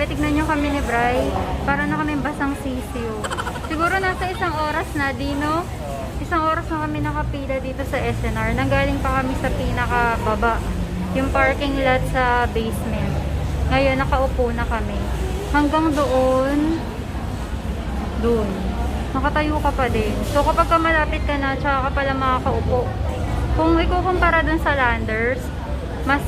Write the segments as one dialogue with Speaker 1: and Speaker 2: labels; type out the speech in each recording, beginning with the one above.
Speaker 1: grabe, tignan nyo kami ni Bry. Para na kami basang sisiyo. Siguro nasa 1 oras na, Dino. 1 oras na kami nakapila dito sa S&R. Nanggaling pa kami sa pinakababa. Yung parking lot sa basement. Ngayon, nakaupo na kami. Hanggang doon. Nakatayo ka pa din. So, kapag malapit ka na, tsaka ka pala makakaupo. Kung ikukumpara dun sa Landers, mas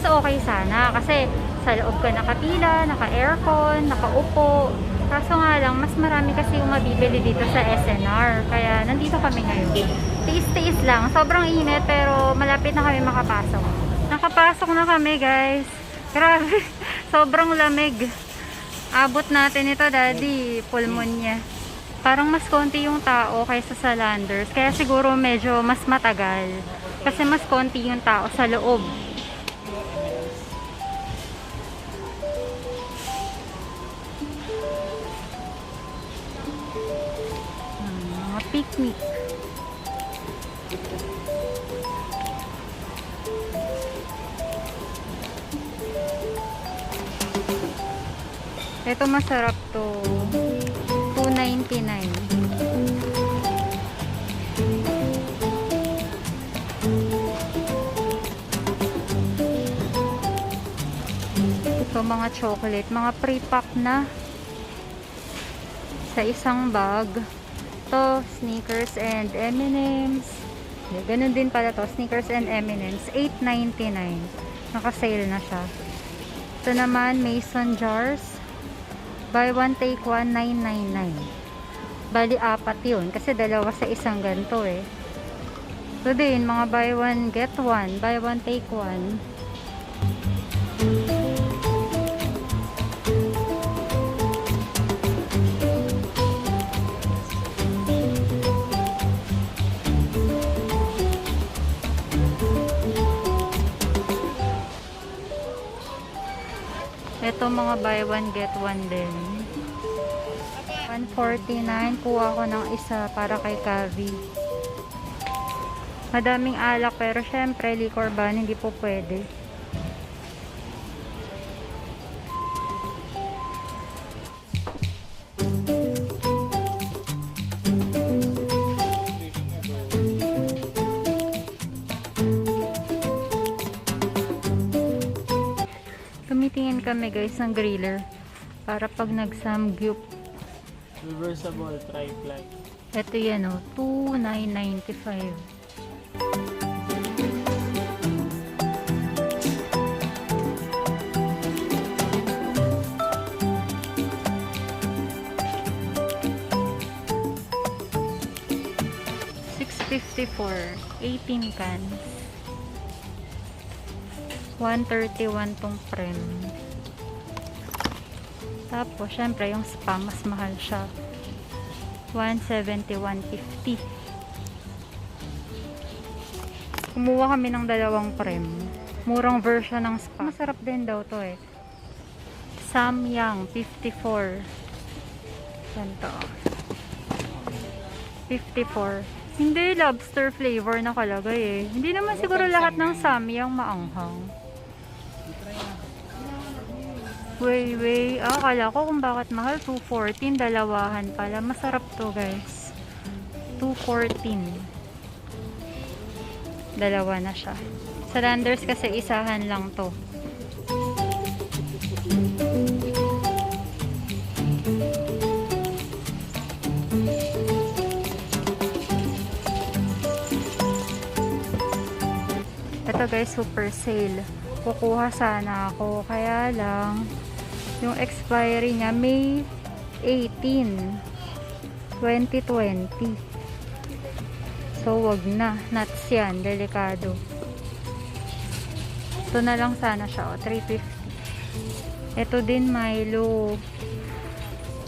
Speaker 1: okay sana. Kasi, sa loob ka nakapila, naka-aircon, nakaupo. Kaso nga lang, mas marami kasi yung mabibili dito sa S&R. Kaya, nandito kami ngayon. Tiis-tiis lang. Sobrang init, pero malapit na kami makapasok. Nakapasok na kami, guys. Grabe. Sobrang lamig. Abot natin ito, Daddy. Pulmonya. Parang mas konti yung tao kaysa sa Landers. Kaya siguro medyo mas matagal. Kasi mas konti yung tao sa loob. Mga picnic. Ito masarap to. $2.99. Ito mga chocolate, mga pre-pack na sa isang bag. To Snickers and M&M's. Ganun din pala to, Snickers and M&M's, $8.99. Naka-sale na siya. Ito naman, mason jars. Buy one, take one, $9.99. Bali, 4 yun. Kasi dalawa sa isang ganito eh. Ito din, mga buy one, get one. Buy one, take one. Ito mga buy one get one din. $1.49. Kuha ko ng isa para kay Kavee. Madaming alak pero syempre liquor ban hindi po pwede. Tumitingin kami guys ng griller para pag nag-samgyup.
Speaker 2: Reversible tri-ply.
Speaker 1: Ito yan o, $2,995. $6.54, 18 cans. 131 tong prem. Tapos, syempre, yung spam, mas mahal siya. 170, 150. Kumuha kami ng 2 prem. Murang version ng spam. Masarap din daw to eh. Samyang, 54. Ganito. 54. Hindi, lobster flavor nakalagay eh. Hindi naman siguro lahat ng samyang maanghang. Akala ko kung bakit mahal. 214, dalawahan pala. Masarap to guys. 214. Dalawa na siya. Sa Landers kasi isahan lang to. Ito guys, super sale. Kukuha sana ako. Kaya lang, yung expiry niya, May 18, 2020. So, wag na. Nuts yan. Delikado. Ito na lang sana siya. $3.50. Ito din, Milo.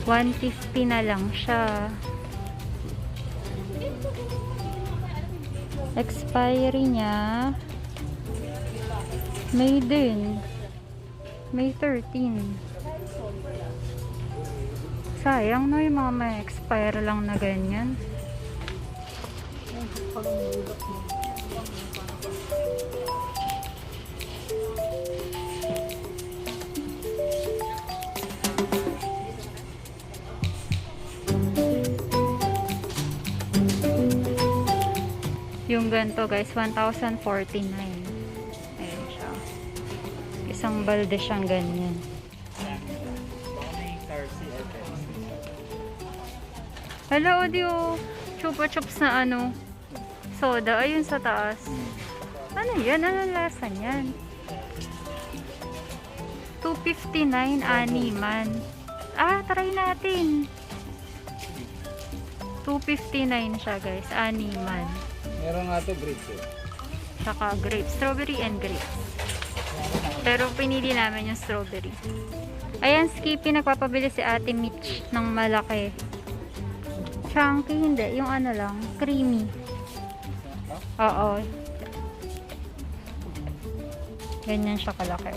Speaker 1: $1.50 na lang siya. Expiry niya, May din. May 13. Sayang no, yung mga may expire lang na ganyan. Yung ganito guys, 1,049. Ayan siya. Isang balde siyang ganyan. Hello, audio. Chupa chups na ano. Soda. Ayun sa taas. Ano yan? Anong lasa niyan? 259 animan. Try natin. 259 siya guys. Animan.
Speaker 3: Meron nga ito grapes eh.
Speaker 1: Saka grapes. Strawberry and grapes. Pero pinili namin yung strawberry. Ayan, Skippy. Nagpapabili si Ate Mitch ng malaki. Chunky, hindi. Yung ano lang. Creamy. Oo. Ganyan siya kalaki.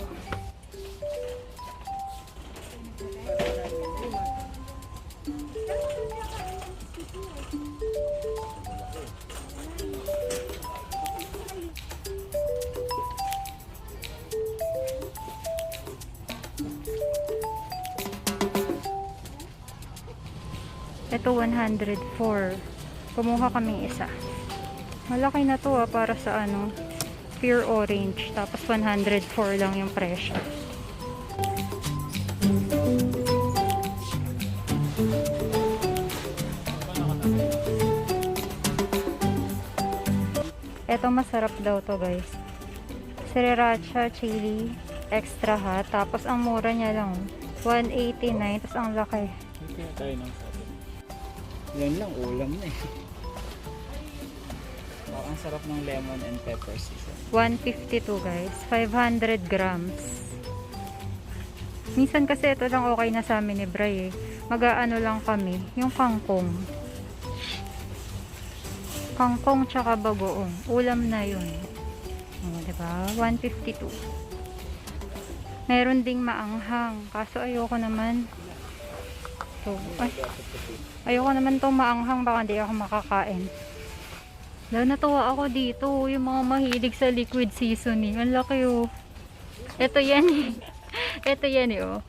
Speaker 1: Ito 104. Kumuha kami isa. Malaki na to para sa ano, pure orange. Tapos 104 lang yung presyo. Ito masarap daw to guys. Sriracha chili extra hot. Tapos ang mura niya lang 189. Tapos ang laki.
Speaker 3: Kaya tayo ng sabi. Yan lang, ulam na eh. Ang sarap ng lemon and pepper season.
Speaker 1: 152 guys. 500 grams. Minsan kasi ito lang okay na sa amin ni Bray eh. Mag-aano lang kami. Yung kangkong. Kangkong tsaka bagoong. Ulam na yun. O, diba? 152. Meron ding maanghang. Kaso ayoko naman. So, ayoko naman itong maanghang. Baka hindi ako makakain. Dahil natuwa ako dito. Yung mga mahilig sa liquid seasoning. Ang laki oh. Ito yan eh. Ito yan eh oh.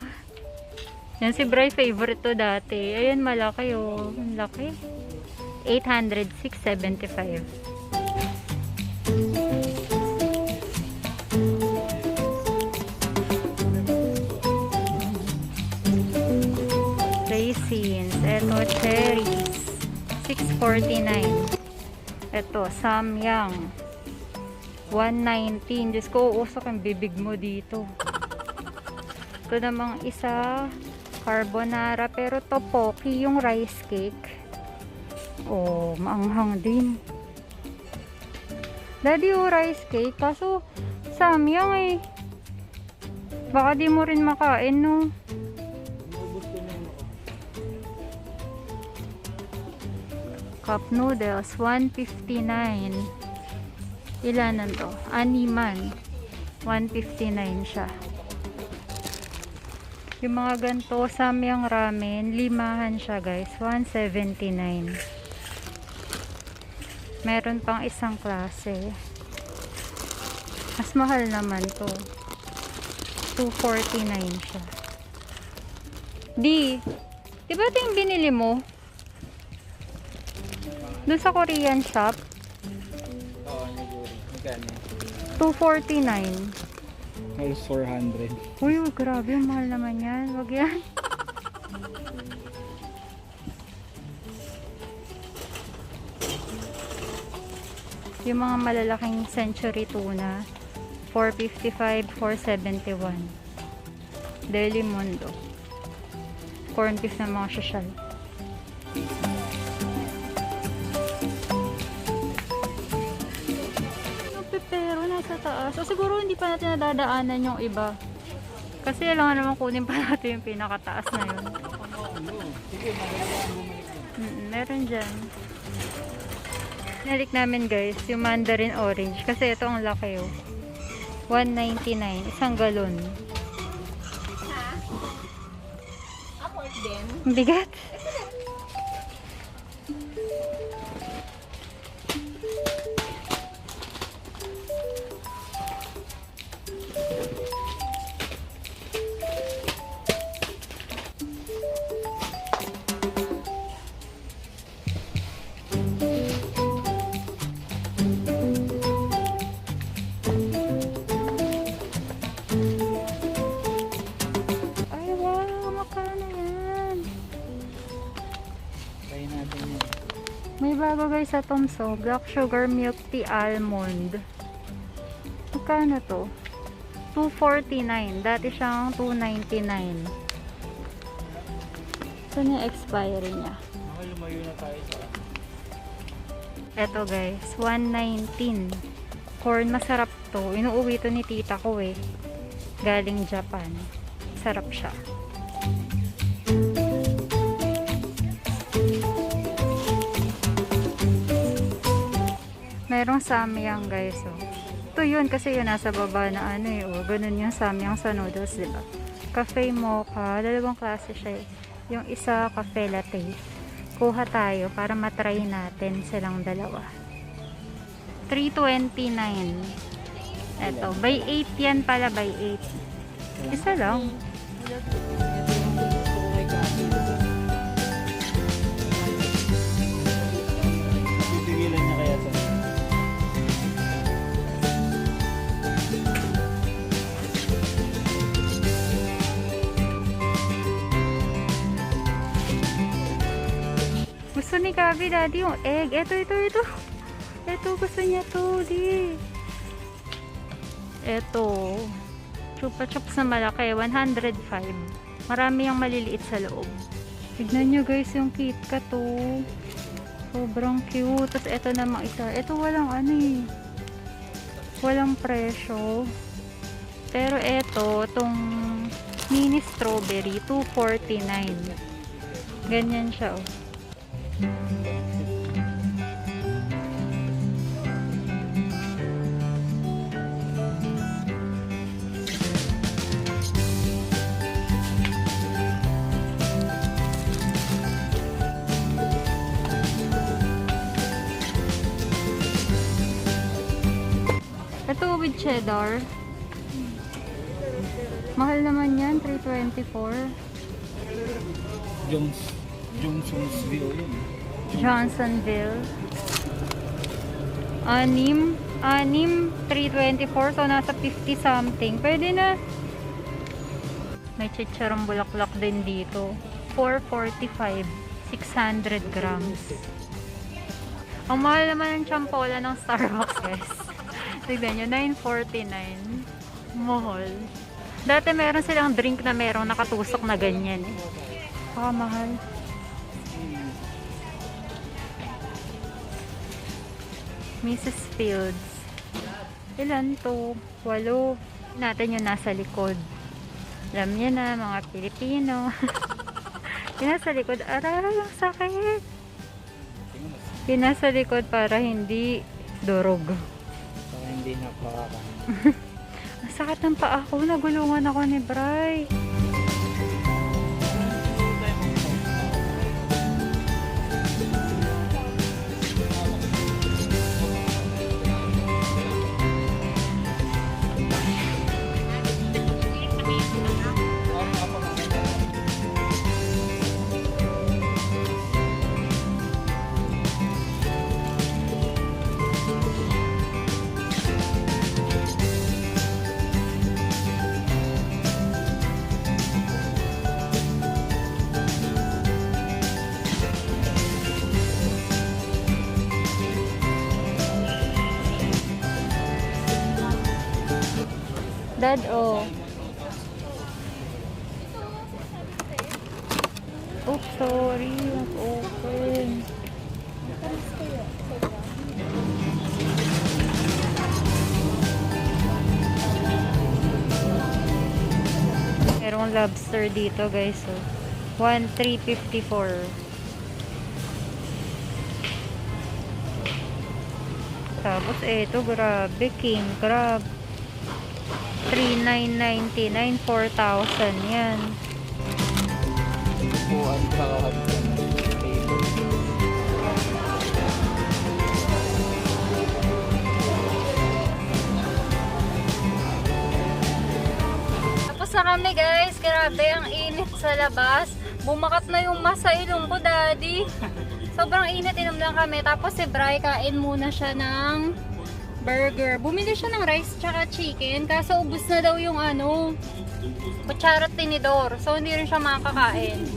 Speaker 1: Yan si Bray favorite to dati. Ayan malaki oh. Ang laki. 806.75. Raisins. Ito cherries. 649. Ito, samyang. 119. Diyos ko, uusok ang bibig mo dito. Ito namang isa, carbonara. Pero topoki, yung rice cake. Oh, maanghang din. Dadii, yung rice cake. Kaso, samyang eh. Baka di mo rin makain, no? Cup noodles, 159. Ilanan to? Animan. 159 siya. Yung mga ganito, samyang ramen, limahan siya guys. 179. Meron pang isang klase. Mas mahal naman to. 249 siya. Di ba ito yung binili mo? Doon sa Korean shop?
Speaker 3: Oo, naguri. Magkano?
Speaker 1: 249.
Speaker 3: Halos 400.
Speaker 1: Uy, grabe. Mahal naman yan. Wag yan. Yung mga malalaking century tuna. 455, 471. Deli Mundo. Corn beef na mga sosyal. Pero nasa taas. So siguro hindi pa natin nadadaanan yung iba. Kasi kailangan naman kunin pa natin yung pinakataas na yun. Meron dyan. Nalik namin guys, yung mandarin orange. Kasi ito ang laki oh. 199. Isang galon.
Speaker 4: Ha? Upward din?
Speaker 1: Bigat. bago guys sa Tomso. Black sugar milk tea almond. Magkano to? 249. Dati siyang 299. Saan yung expiry niya?
Speaker 3: Lumayo na tayo sa...
Speaker 1: Eto guys, 119. Corn, masarap to. Inuuwi to ni tita ko eh. Galing Japan. Sarap siya. Merong samyang guys oh. Ito yun kasi yun nasa baba na ano eh oh. Ganun yung samyang sa noodles diba? Cafe mocha. Dalawang klase siya eh. Yung isa cafe latte. Kuha tayo para matry natin silang dalawa. 329. Eto, by 8 yan pala, by 8. Isa lang.
Speaker 3: Pipigilan niya kaya sa...
Speaker 1: Gusto ni Kavee, Daddy, yung egg. Ito. Ito, gusto niya to, di. Ito. Chupa chups na malaki, 105. Marami yung maliliit sa loob. Tignan nyo guys yung KitKat to. Sobrang cute. Tapos ito namang isa. Ito walang ano eh. Walang presyo. Pero ito, itong mini strawberry, 249. Ganyan siya oh. Ito with cheddar. Mahal naman yan, 324.
Speaker 3: Johnsonville yun.
Speaker 1: Johnsonville. Anim, 324. So, nasa 50 something. Pwede na. May chicharong bulaklak din dito. 445. 600 grams. Ang mahal naman ng champola ng Starbucks, guys. Tignan nyo, 949. Mahal. Dati meron silang drink na merong nakatusok na ganyan. Mahal. Mrs. Fields. Ilan to? 8. Natin yung nasa likod. Alam niya na, mga Pilipino. Yung nasa likod, aray, ang sakit. Yung nasa likod para hindi durog.
Speaker 3: Saka hindi napakakan.
Speaker 1: Ang sakit ng paa ko. Nagulungan ako ni Bry. Dad, oh. Oops, sorry. Open. Merong lobster dito, guys. Oh. 1,354. Tapos, eto, grabe. King crab. 3,999, 4,000 yan.
Speaker 3: Buwan ka
Speaker 1: Tapos na kami guys, grabe ang init sa labas. Bumakat na yung masa ilong ko, Daddy. Sobrang init, inom lang kami. Tapos si Bry, kain muna siya ng burger. Bumili siya ng rice tsaka chicken. Kaso ubus na daw yung ano, kutsara at tinidor. So hindi rin siya makakain.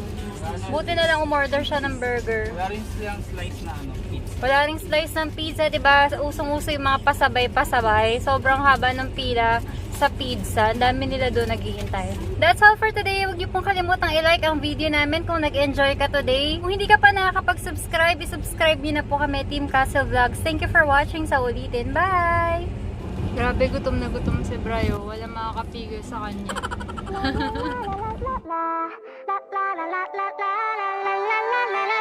Speaker 1: Buti na lang umorder siya ng burger.
Speaker 3: Wala rin silang slice na ano, pizza.
Speaker 1: Wala ring slice ng pizza, diba? Usong-uso yung mga pasabay-pasabay. Sobrang haba ng pila sa pizza. Ang dami nila doon naghihintay. That's all for today. Huwag niyo pong kalimutang i-like ang video namin kung nag-enjoy ka today. Kung hindi ka pa nakakapag-subscribe, i-subscribe niyo na po kami, TeamCasil Vlogs. Thank you for watching. Sa ulitin. Bye! Grabe, gutom na gutom si Bryo. Wala makakapigil sa kanya.
Speaker 5: la la la la la la la la la la la la la la